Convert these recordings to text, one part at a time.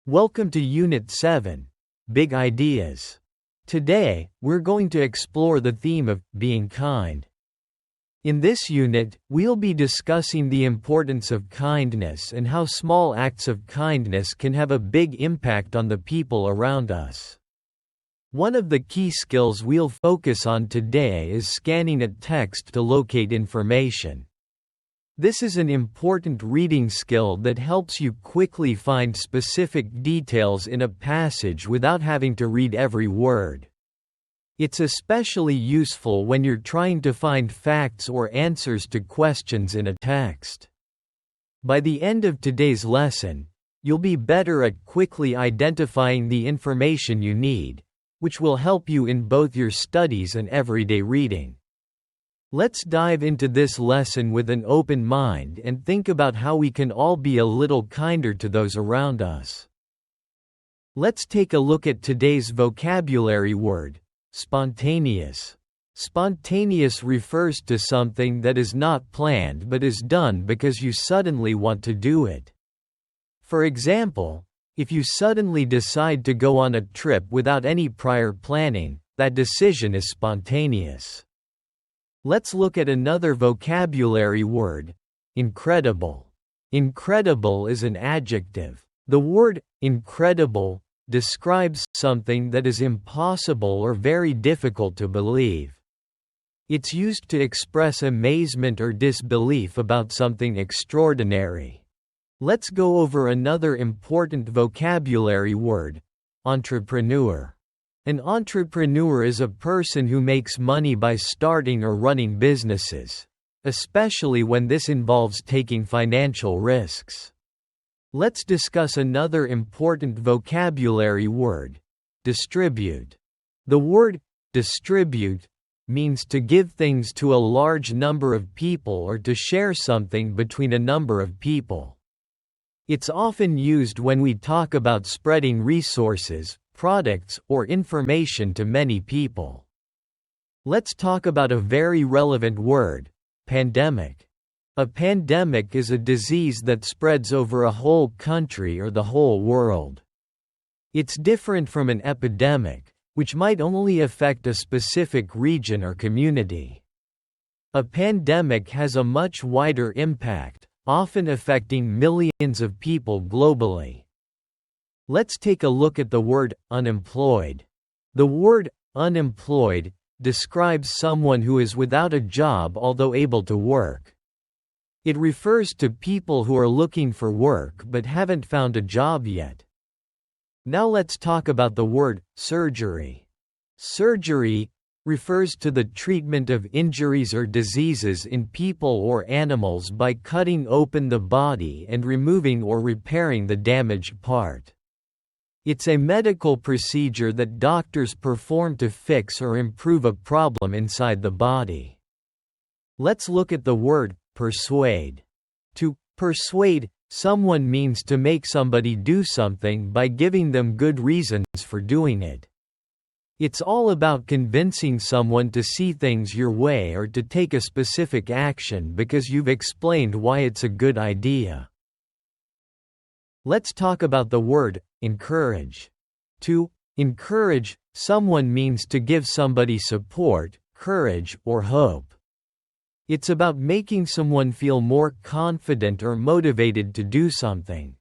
Welcome to Unit 7, Big Ideas. Today, we're going to explore the theme of being kind. In this unit, we'll be discussing the importance of kindness and how small acts of kindness can have a big impact on the people around us. One of the key skills we'll focus on today is scanning a text to locate information. This is an important reading skill that helps you quickly find specific details in a passage without having to read every word. It's especially useful when you're trying to find facts or answers to questions in a text. By the end of today's lesson, you'll be better at quickly identifying the information you need, which will help you in both your studies and everyday reading. Let's dive into this lesson with an open mind and think about how we can all be a little kinder to those around us. Let's take a look at today's vocabulary word, spontaneous. Spontaneous refers to something that is not planned but is done because you suddenly want to do it. For example, if you suddenly decide to go on a trip without any prior planning, that decision is spontaneous. Let's look at another vocabulary word, incredible. Incredible is an adjective. The word incredible describes something that is impossible or very difficult to believe. It's used to express amazement or disbelief about something extraordinary. Let's go over another important vocabulary word, entrepreneur. An entrepreneur is a person who makes money by starting or running businesses, especially when this involves taking financial risks. Let's discuss another important vocabulary word, distribute. The word distribute means to give things to a large number of people or to share something between a number of people. It's often used when we talk about spreading resources, products, or information to many people. Let's talk about a very relevant word, pandemic. A pandemic is a disease that spreads over a whole country or the whole world. It's different from an epidemic, which might only affect a specific region or community. A pandemic has a much wider impact, often affecting millions of people globally. Let's take a look at the word unemployed. The word unemployed describes someone who is without a job although able to work. It refers to people who are looking for work but haven't found a job yet. Now let's talk about the word surgery. Surgery refers to the treatment of injuries or diseases in people or animals by cutting open the body and removing or repairing the damaged part. It's a medical procedure that doctors perform to fix or improve a problem inside the body. Let's look at the word persuade. To persuade someone means to make somebody do something by giving them good reasons for doing it. It's all about convincing someone to see things your way or to take a specific action because you've explained why it's a good idea. Let's talk about the word encourage. To encourage someone means to give somebody support, courage, or hope. It's about making someone feel more confident or motivated to do something.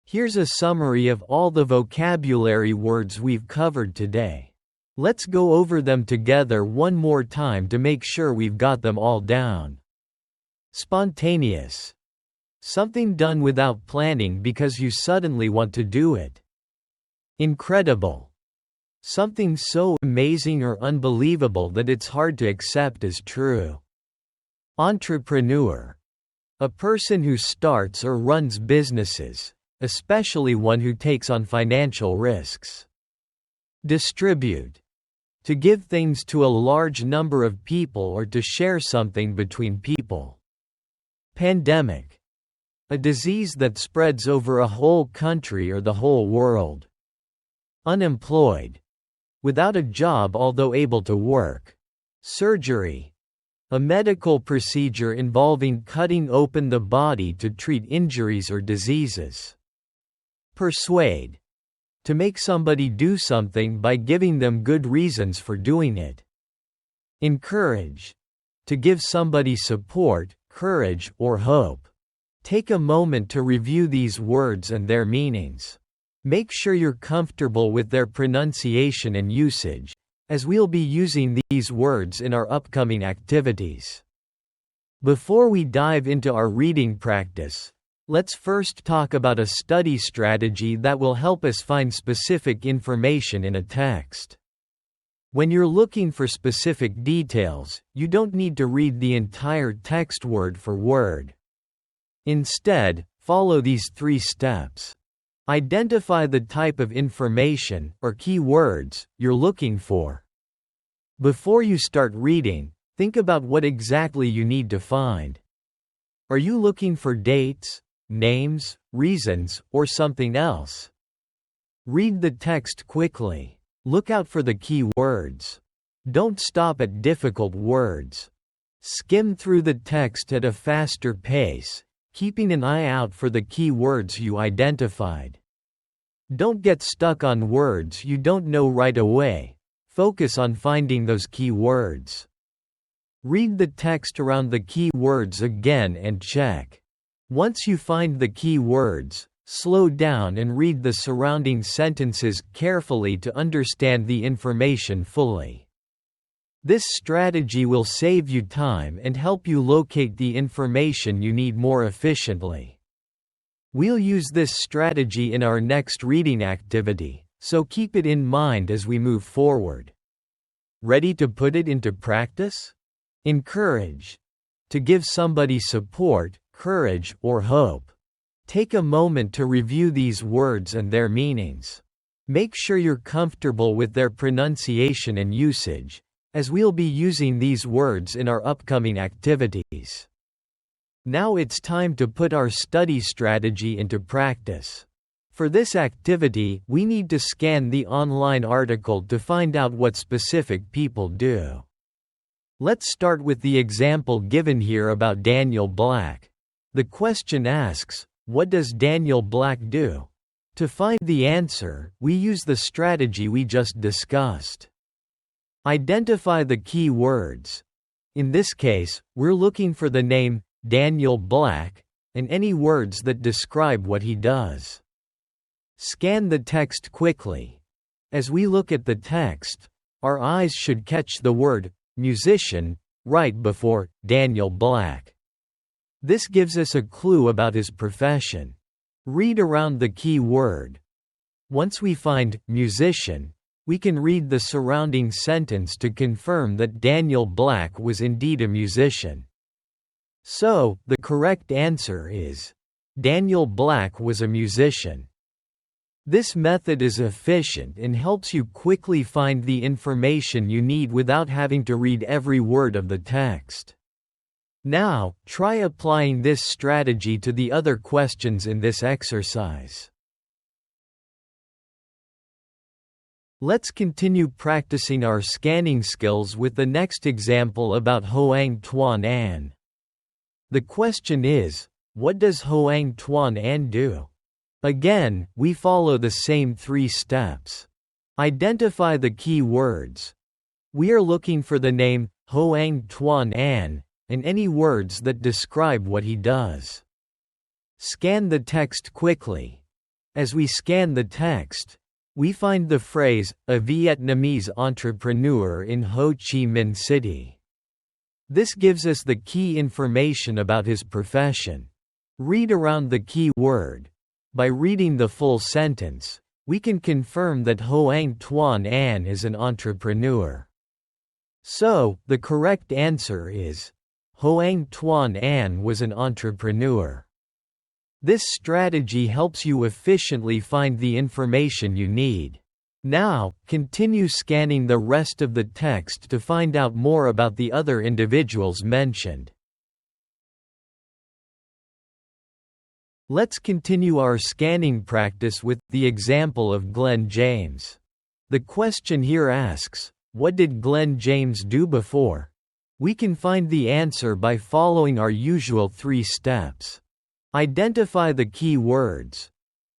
Here's a summary of all the vocabulary words we've covered today. Let's go over them together one more time to make sure we've got them all down. Spontaneous. Something done without planning because you suddenly want to do it. Incredible. Something so amazing or unbelievable that it's hard to accept as true. Entrepreneur. A person who starts or runs businesses, especially one who takes on financial risks. Distribute. To give things to a large number of people or to share something between people. Pandemic. A disease that spreads over a whole country or the whole world. Unemployed. Without a job although able to work. Surgery. A medical procedure involving cutting open the body to treat injuries or diseases. Persuade. To make somebody do something by giving them good reasons for doing it. Encourage. To give somebody support, courage, or hope. Take a moment to review these words and their meanings. Make sure you're comfortable with their pronunciation and usage, as we'll be using these words in our upcoming activities. Before we dive into our reading practice, let's first talk about a study strategy that will help us find specific information in a text. When you're looking for specific details, you don't need to read the entire text word for word. Instead, follow these 3 steps. Identify the type of information, or key words, you're looking for. Before you start reading, think about what exactly you need to find. Are you looking for dates, names, reasons, or something else? Read the text quickly. Look out for the key words. Don't stop at difficult words. Skim through the text at a faster pace, keeping an eye out for the key words you identified. Don't get stuck on words you don't know right away. Focus on finding those key words. Read the text around the key words again and check. Once you find the key words, slow down and read the surrounding sentences carefully to understand the information fully. This strategy will save you time and help you locate the information you need more efficiently. We'll use this strategy in our next reading activity, so keep it in mind as we move forward. Ready to put it into practice? Encourage. To give somebody support, courage, or hope. Take a moment to review these words and their meanings. Make sure you're comfortable with their pronunciation and usage, as we'll be using these words in our upcoming activities. Now it's time to put our study strategy into practice. For this activity, we need to scan the online article to find out what specific people do. Let's start with the example given here about Daniel Black. The question asks, what does Daniel Black do? To find the answer, we use the strategy we just discussed. Identify the key words. In this case, we're looking for the name, Daniel Black, and any words that describe what he does. Scan the text quickly. As we look at the text, our eyes should catch the word, musician, right before, Daniel Black. This gives us a clue about his profession. Read around the key word. Once we find musician, we can read the surrounding sentence to confirm that Daniel Black was indeed a musician. So, the correct answer is, Daniel Black was a musician. This method is efficient and helps you quickly find the information you need without having to read every word of the text. Now, try applying this strategy to the other questions in this exercise. Let's continue practicing our scanning skills with the next example about Hoang Tuan An. The question is, what does Hoang Tuan An do? Again, we follow the same 3 steps. Identify the key words. We are looking for the name, Hoang Tuan An, and any words that describe what he does. Scan the text quickly. As we scan the text, we find the phrase, a Vietnamese entrepreneur in Ho Chi Minh City. This gives us the key information about his profession. Read around the key word. By reading the full sentence, we can confirm that Hoang Tuan An is an entrepreneur. So, the correct answer is, Hoang Tuan An was an entrepreneur. This strategy helps you efficiently find the information you need. Now, continue scanning the rest of the text to find out more about the other individuals mentioned. Let's continue our scanning practice with the example of Glenn James. The question here asks, what did Glenn James do before? We can find the answer by following our usual 3 steps. Identify the key words.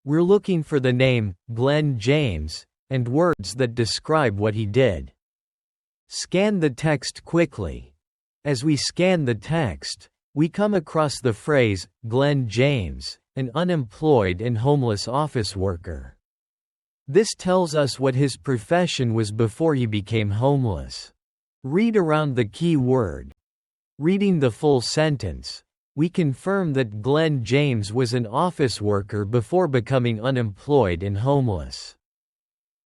We're looking for the name, Glenn James, and words that describe what he did. Scan the text quickly. As we scan the text, we come across the phrase, Glenn James, an unemployed and homeless office worker. This tells us what his profession was before he became homeless. Read around the key word. Reading the full sentence, we confirm that Glenn James was an office worker before becoming unemployed and homeless.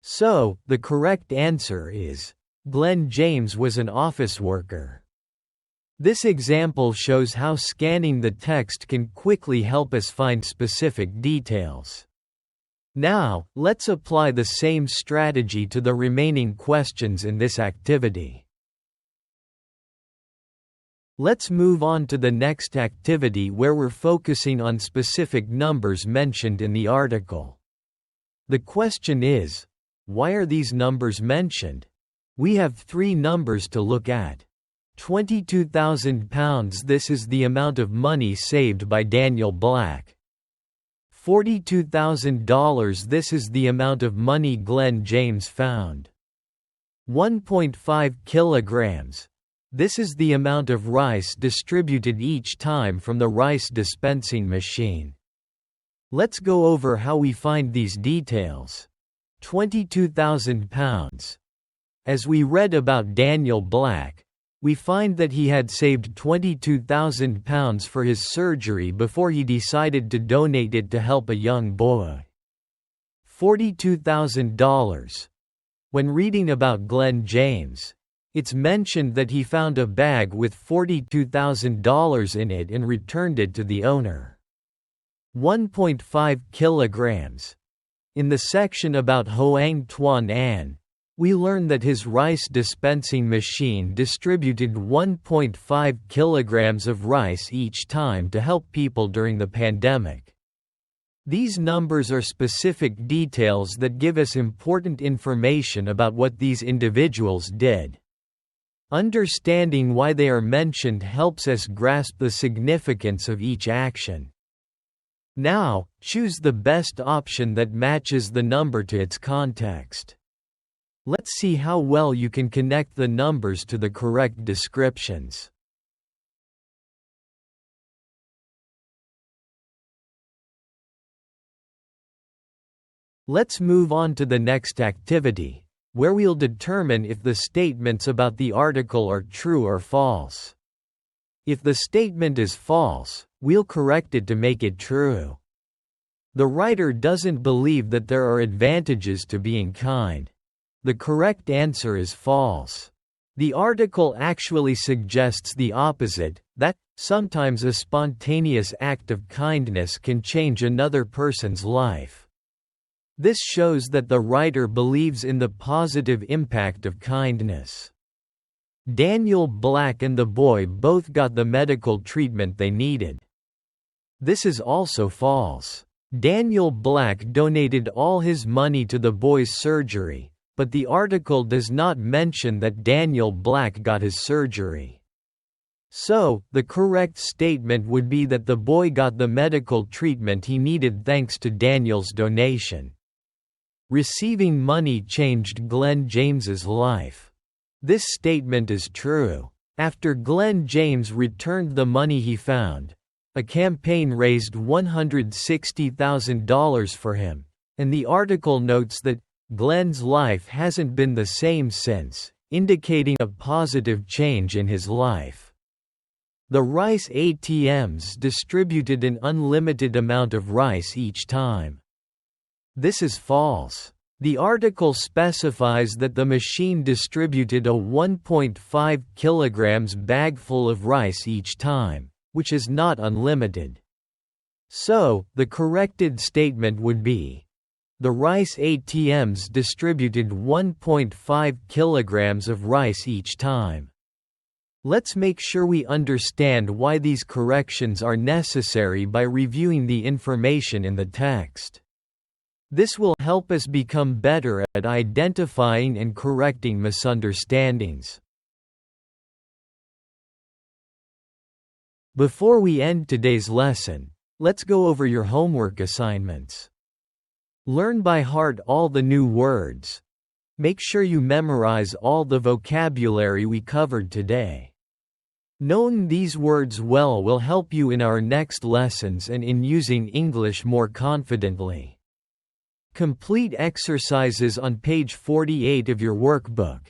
So, the correct answer is, Glenn James was an office worker. This example shows how scanning the text can quickly help us find specific details. Now, let's apply the same strategy to the remaining questions in this activity. Let's move on to the next activity where we're focusing on specific numbers mentioned in the article. The question is, why are these numbers mentioned? We have three numbers to look at. £22,000. This is the amount of money saved by Daniel Black. $42,000. This is the amount of money Glenn James found. 1.5 kilograms. This is the amount of rice distributed each time from the rice dispensing machine. Let's go over how we find these details. £22,000. As we read about Daniel Black, we find that he had saved £22,000 for his surgery before he decided to donate it to help a young boy. $42,000. When reading about Glenn James, it's mentioned that he found a bag with $42,000 in it and returned it to the owner. 1.5 kilograms. In the section about Hoang Tuan An, we learn that his rice dispensing machine distributed 1.5 kilograms of rice each time to help people during the pandemic. These numbers are specific details that give us important information about what these individuals did. Understanding why they are mentioned helps us grasp the significance of each action. Now, choose the best option that matches the number to its context. Let's see how well you can connect the numbers to the correct descriptions. Let's move on to the next activity, where we'll determine if the statements about the article are true or false. If the statement is false, we'll correct it to make it true. The writer doesn't believe that there are advantages to being kind. The correct answer is false. The article actually suggests the opposite, that, sometimes a spontaneous act of kindness can change another person's life. This shows that the writer believes in the positive impact of kindness. Daniel Black and the boy both got the medical treatment they needed. This is also false. Daniel Black donated all his money to the boy's surgery, but the article does not mention that Daniel Black got his surgery. So, the correct statement would be that the boy got the medical treatment he needed thanks to Daniel's donation. Receiving money changed Glenn James's life. This statement is true. After Glenn James returned the money he found, a campaign raised $160,000 for him, and the article notes that Glenn's life hasn't been the same since, indicating a positive change in his life. The rice ATMs distributed an unlimited amount of rice each time. This is false. The article specifies that the machine distributed a 1.5 kilograms bag full of rice each time, which is not unlimited. So, the corrected statement would be, the rice ATMs distributed 1.5 kilograms of rice each time. Let's make sure we understand why these corrections are necessary by reviewing the information in the text. This will help us become better at identifying and correcting misunderstandings. Before we end today's lesson, let's go over your homework assignments. Learn by heart all the new words. Make sure you memorize all the vocabulary we covered today. Knowing these words well will help you in our next lessons and in using English more confidently. Complete exercises on page 48 of your workbook.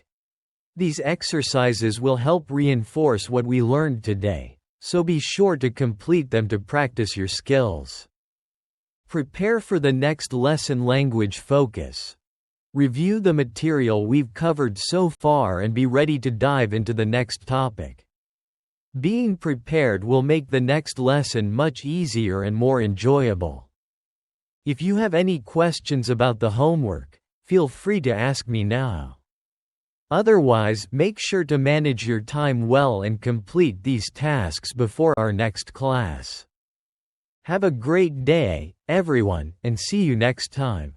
These exercises will help reinforce what we learned today, so be sure to complete them to practice your skills. Prepare for the next lesson. Language focus. Review the material we've covered so far and be ready to dive into the next topic. Being prepared will make the next lesson much easier and more enjoyable. If you have any questions about the homework, feel free to ask me now. Otherwise, make sure to manage your time well and complete these tasks before our next class. Have a great day, everyone, and see you next time.